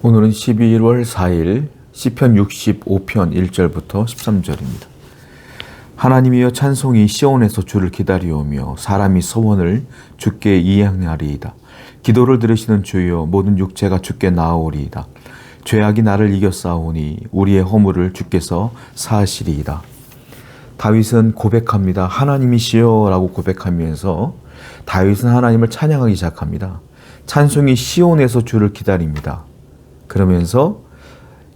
오늘은 12월 4일 시편 65편 1절부터 13절입니다. 하나님이여 찬송이 시온에서 주를 기다리오며 사람이 소원을 주께 이행하리이다. 기도를 들으시는 주여 모든 육체가 주께 나아오리이다. 죄악이 나를 이겼사오니 우리의 허물을 주께서 사하시리이다. 다윗은 고백합니다. 하나님이시여 라고 고백하면서 다윗은 하나님을 찬양하기 시작합니다. 찬송이 시온에서 주를 기다립니다. 그러면서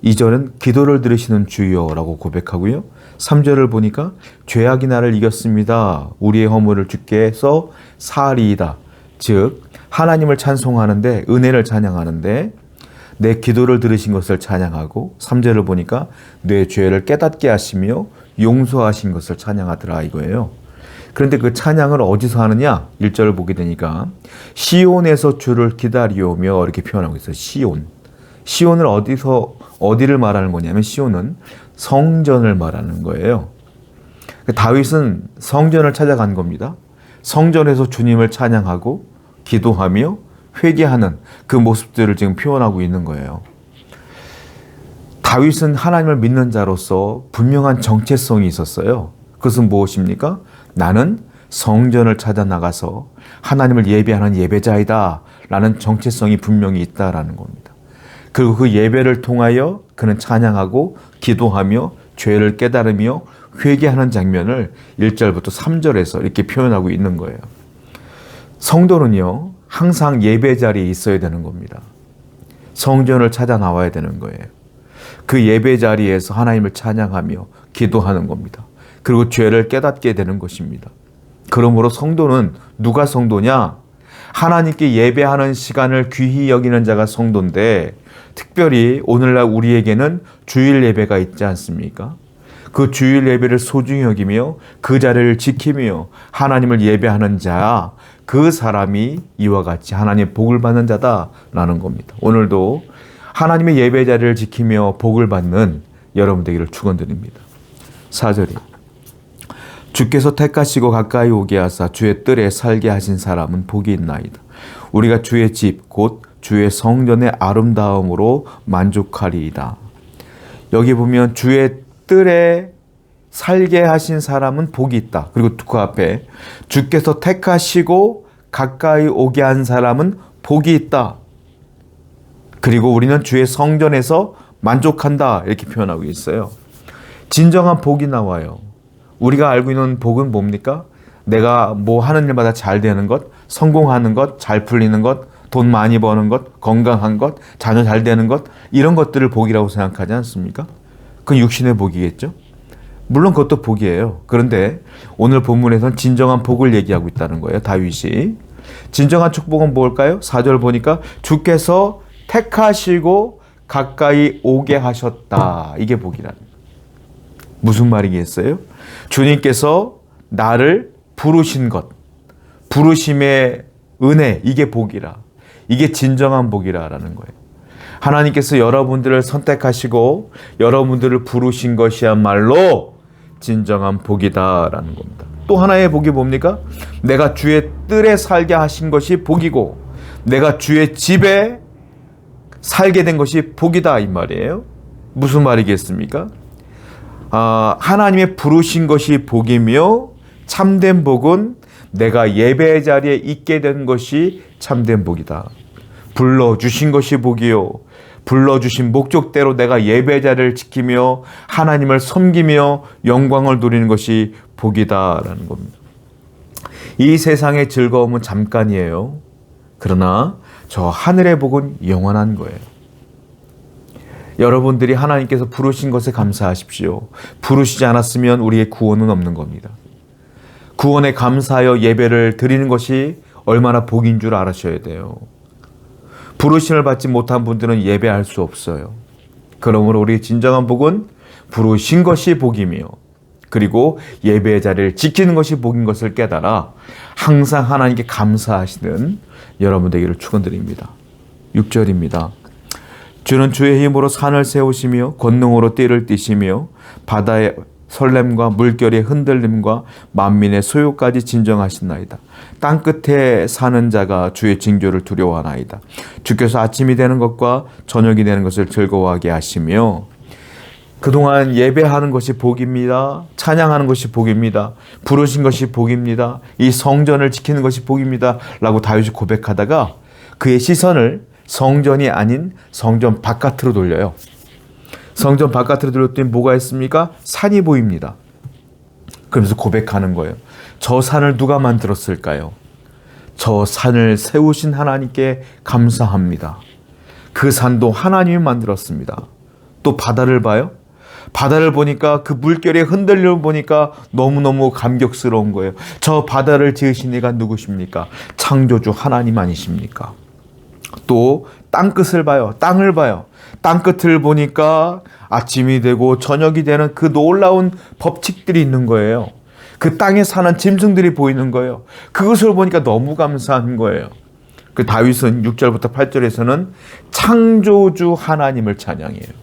2절은 기도를 들으시는 주여라고 고백하고요. 3절을 보니까 죄악이 나를 이겼습니다. 우리의 허물을 주께서 사하리이다. 즉 하나님을 찬송하는데 은혜를 찬양하는데 내 기도를 들으신 것을 찬양하고 3절을 보니까 내 죄를 깨닫게 하시며 용서하신 것을 찬양하더라 이거예요. 그런데 그 찬양을 어디서 하느냐? 1절을 보게 되니까 시온에서 주를 기다리오며 이렇게 표현하고 있어요. 시온을 어디를 말하는 거냐면 시온은 성전을 말하는 거예요. 다윗은 성전을 찾아간 겁니다. 성전에서 주님을 찬양하고 기도하며 회개하는 그 모습들을 지금 표현하고 있는 거예요. 다윗은 하나님을 믿는 자로서 분명한 정체성이 있었어요. 그것은 무엇입니까? 나는 성전을 찾아 나가서 하나님을 예배하는 예배자이다 라는 정체성이 분명히 있다라는 겁니다. 그리고 그 예배를 통하여 그는 찬양하고 기도하며 죄를 깨달으며 회개하는 장면을 1절부터 3절에서 이렇게 표현하고 있는 거예요. 성도는요, 항상 예배 자리에 있어야 되는 겁니다. 성전을 찾아 나와야 되는 거예요. 그 예배 자리에서 하나님을 찬양하며 기도하는 겁니다. 그리고 죄를 깨닫게 되는 것입니다. 그러므로 성도는 누가 성도냐? 하나님께 예배하는 시간을 귀히 여기는 자가 성도인데 특별히 오늘날 우리에게는 주일 예배가 있지 않습니까? 그 주일 예배를 소중히 여기며 그 자리를 지키며 하나님을 예배하는 자, 그 사람이 이와 같이 하나님의 복을 받는 자다라는 겁니다. 오늘도 하나님의 예배 자리를 지키며 복을 받는 여러분 되기를 축원드립니다. 4절이 주께서 택하시고 가까이 오게 하사 주의 뜰에 살게 하신 사람은 복이 있나이다. 우리가 주의 집 곧 주의 성전의 아름다움으로 만족하리이다. 여기 보면 주의 뜰에 살게 하신 사람은 복이 있다. 그리고 그 앞에 주께서 택하시고 가까이 오게 한 사람은 복이 있다. 그리고 우리는 주의 성전에서 만족한다. 이렇게 표현하고 있어요. 진정한 복이 나와요. 우리가 알고 있는 복은 뭡니까? 내가 뭐 하는 일마다 잘 되는 것, 성공하는 것, 잘 풀리는 것, 돈 많이 버는 것, 건강한 것, 자녀 잘 되는 것, 이런 것들을 복이라고 생각하지 않습니까? 그건 육신의 복이겠죠? 물론 그것도 복이에요. 그런데 오늘 본문에서는 진정한 복을 얘기하고 있다는 거예요. 다윗이. 진정한 축복은 뭘까요? 4절 보니까 주께서 택하시고 가까이 오게 하셨다. 이게 복이라는 거예요. 무슨 말이겠어요? 주님께서 나를 부르신 것, 부르심의 은혜, 이게 복이라. 이게 진정한 복이라는 거예요. 하나님께서 여러분들을 선택하시고 여러분들을 부르신 것이야말로 진정한 복이다라는 겁니다. 또 하나의 복이 뭡니까? 내가 주의 뜰에 살게 하신 것이 복이고 내가 주의 집에 살게 된 것이 복이다 이 말이에요. 무슨 말이겠습니까? 하나님의 부르신 것이 복이며 참된 복은 내가 예배 자리에 있게 된 것이 참된 복이다. 불러주신 것이 복이요. 불러주신 목적대로 내가 예배 자리를 지키며 하나님을 섬기며 영광을 누리는 것이 복이다라는 겁니다. 이 세상의 즐거움은 잠깐이에요. 그러나 저 하늘의 복은 영원한 거예요. 여러분들이 하나님께서 부르신 것에 감사하십시오. 부르시지 않았으면 우리의 구원은 없는 겁니다. 구원에 감사하여 예배를 드리는 것이 얼마나 복인 줄 알으셔야 돼요. 부르심을 받지 못한 분들은 예배할 수 없어요. 그러므로 우리 진정한 복은 부르신 것이 복이며 그리고 예배의 자리를 지키는 것이 복인 것을 깨달아 항상 하나님께 감사하시는 여러분 되기를 축원드립니다. 6절입니다. 주는 주의 힘으로 산을 세우시며 권능으로 띠를 띠시며 설렘과 물결의 흔들림과 만민의 소요까지 진정하신나이다. 땅끝에 사는 자가 주의 징조를 두려워하나이다. 주께서 아침이 되는 것과 저녁이 되는 것을 즐거워하게 하시며, 그동안 예배하는 것이 복입니다. 찬양하는 것이 복입니다. 부르신 것이 복입니다. 이 성전을 지키는 것이 복입니다. 라고 다윗이 고백하다가 그의 시선을 성전이 아닌 성전 바깥으로 돌려요. 성전 바깥으로 돌렸더니 뭐가 있습니까? 산이 보입니다. 그러면서 고백하는 거예요. 저 산을 누가 만들었을까요? 저 산을 세우신 하나님께 감사합니다. 그 산도 하나님이 만들었습니다. 또 바다를 봐요. 바다를 보니까 그 물결의 흔들림을 보니까 너무너무 감격스러운 거예요. 저 바다를 지으신 이가 누구십니까? 창조주 하나님 아니십니까? 또 땅끝을 봐요. 땅을 봐요. 땅끝을 보니까 아침이 되고 저녁이 되는 그 놀라운 법칙들이 있는 거예요. 그 땅에 사는 짐승들이 보이는 거예요. 그것을 보니까 너무 감사한 거예요. 그 다윗은 6절부터 8절에서는 창조주 하나님을 찬양해요.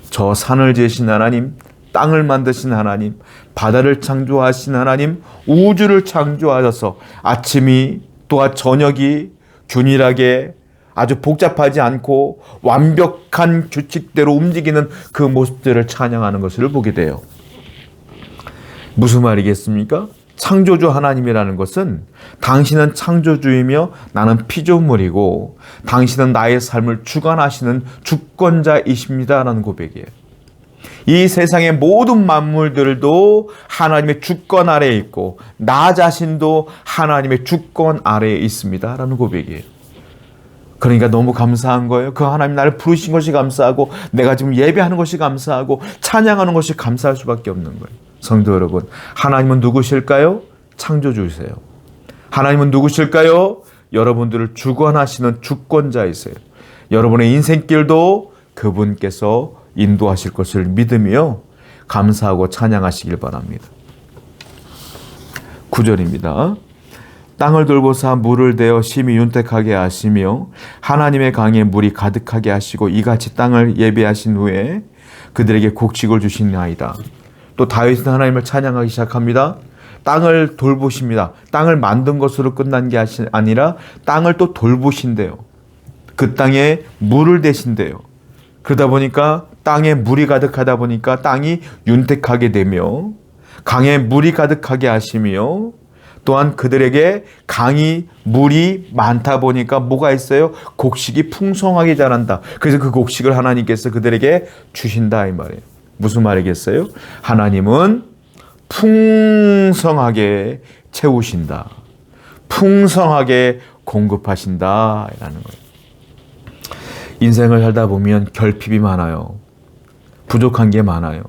저 산을 지으신 하나님, 땅을 만드신 하나님, 바다를 창조하신 하나님, 우주를 창조하셔서 아침이 또한 저녁이 균일하게 아주 복잡하지 않고 완벽한 규칙대로 움직이는 그 모습들을 찬양하는 것을 보게 돼요. 무슨 말이겠습니까? 창조주 하나님이라는 것은 당신은 창조주이며 나는 피조물이고 당신은 나의 삶을 주관하시는 주권자이십니다라는 고백이에요. 이 세상의 모든 만물들도 하나님의 주권 아래에 있고 나 자신도 하나님의 주권 아래에 있습니다라는 고백이에요. 그러니까 너무 감사한 거예요. 그 하나님 나를 부르신 것이 감사하고 내가 지금 예배하는 것이 감사하고 찬양하는 것이 감사할 수밖에 없는 거예요. 성도 여러분, 하나님은 누구실까요? 창조주이세요. 하나님은 누구실까요? 여러분들을 주관하시는 주권자이세요. 여러분의 인생길도 그분께서 인도하실 것을 믿으며 감사하고 찬양하시길 바랍니다. 9절입니다. 땅을 돌보사 물을 대어 심히 윤택하게 하시며 하나님의 강에 물이 가득하게 하시고 이같이 땅을 예비하신 후에 그들에게 곡식을 주시나이다. 또 다윗은 하나님을 찬양하기 시작합니다. 땅을 돌보십니다. 땅을 만든 것으로 끝난 게 아니라 땅을 또 돌보신대요. 그 땅에 물을 대신대요. 그러다 보니까 땅에 물이 가득하다 보니까 땅이 윤택하게 되며 강에 물이 가득하게 하시며 또한 그들에게 강이 물이 많다 보니까 뭐가 있어요? 곡식이 풍성하게 자란다. 그래서 그 곡식을 하나님께서 그들에게 주신다 이 말이에요. 무슨 말이겠어요? 하나님은 풍성하게 채우신다. 풍성하게 공급하신다 라는 거예요. 인생을 살다 보면 결핍이 많아요. 부족한 게 많아요.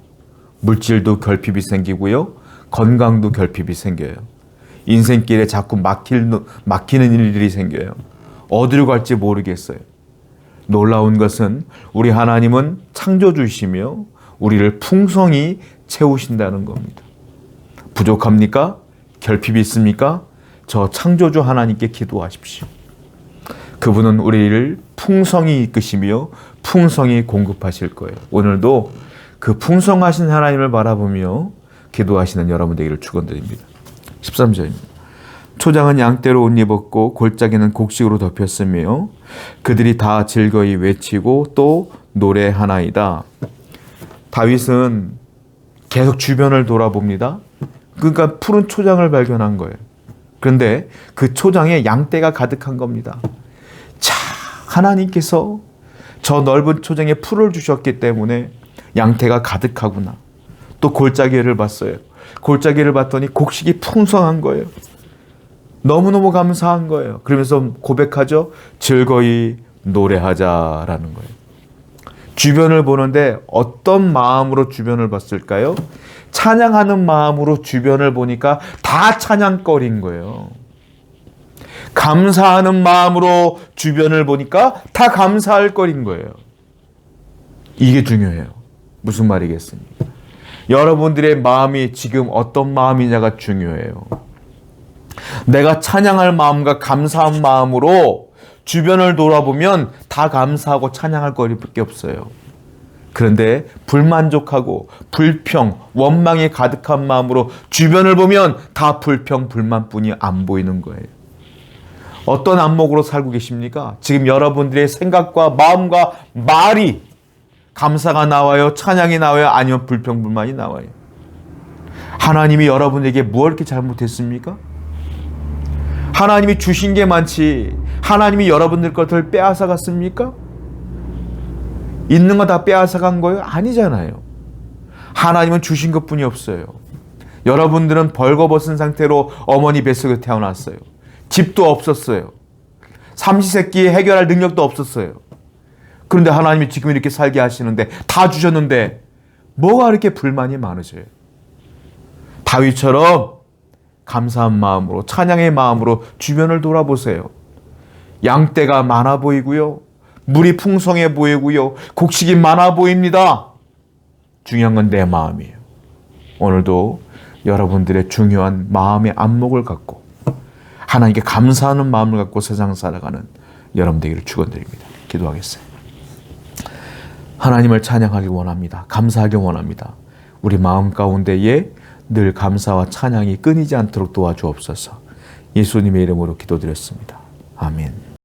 물질도 결핍이 생기고요. 건강도 결핍이 생겨요. 인생길에 자꾸 막히는 일들이 생겨요. 어디로 갈지 모르겠어요. 놀라운 것은 우리 하나님은 창조주이시며 우리를 풍성히 채우신다는 겁니다. 부족합니까? 결핍이 있습니까? 저 창조주 하나님께 기도하십시오. 그분은 우리를 풍성히 이끄시며 풍성히 공급하실 거예요. 오늘도 그 풍성하신 하나님을 바라보며 기도하시는 여러분 되기를 축원드립니다. 13절입니다. 초장은 양떼로 옷 입었고 골짜기는 곡식으로 덮였으며 그들이 다 즐거이 외치고 또 노래하나이다. 다윗은 계속 주변을 돌아봅니다. 그러니까 푸른 초장을 발견한 거예요. 그런데 그 초장에 양떼가 가득한 겁니다. 자, 하나님께서 저 넓은 초장에 풀을 주셨기 때문에 양떼가 가득하구나. 또 골짜기를 봤어요. 골짜기를 봤더니 곡식이 풍성한 거예요. 너무너무 감사한 거예요. 그러면서 고백하죠. 즐거이 노래하자라는 거예요. 주변을 보는데 어떤 마음으로 주변을 봤을까요? 찬양하는 마음으로 주변을 보니까 다 찬양거리인 거예요. 감사하는 마음으로 주변을 보니까 다 감사할 거리인 거예요. 이게 중요해요. 무슨 말이겠습니까? 여러분들의 마음이 지금 어떤 마음이냐가 중요해요. 내가 찬양할 마음과 감사한 마음으로 주변을 돌아보면 다 감사하고 찬양할 거리밖에 없어요. 그런데 불만족하고 불평, 원망이 가득한 마음으로 주변을 보면 다 불평, 불만뿐이 안 보이는 거예요. 어떤 안목으로 살고 계십니까? 지금 여러분들의 생각과 마음과 말이 감사가 나와요? 찬양이 나와요? 아니면 불평, 불만이 나와요? 하나님이 여러분에게 뭘 이렇게 잘못했습니까? 하나님이 주신 게 많지 하나님이 여러분들 것을 빼앗아 갔습니까? 있는 거 다 빼앗아 간 거예요? 아니잖아요. 하나님은 주신 것뿐이 없어요. 여러분들은 벌거벗은 상태로 어머니 뱃속에 태어났어요. 집도 없었어요. 삼시세끼에 해결할 능력도 없었어요. 그런데 하나님이 지금 이렇게 살게 하시는데 다 주셨는데 뭐가 이렇게 불만이 많으세요? 다윗처럼 감사한 마음으로 찬양의 마음으로 주변을 돌아보세요. 양떼가 많아 보이고요. 물이 풍성해 보이고요. 곡식이 많아 보입니다. 중요한 건 내 마음이에요. 오늘도 여러분들의 중요한 마음의 안목을 갖고 하나님께 감사하는 마음을 갖고 세상 살아가는 여러분 되기를 축원드립니다. 기도하겠어요. 하나님을 찬양하기 원합니다. 감사하기 원합니다. 우리 마음 가운데에 늘 감사와 찬양이 끊이지 않도록 도와주옵소서. 예수님의 이름으로 기도드렸습니다. 아멘.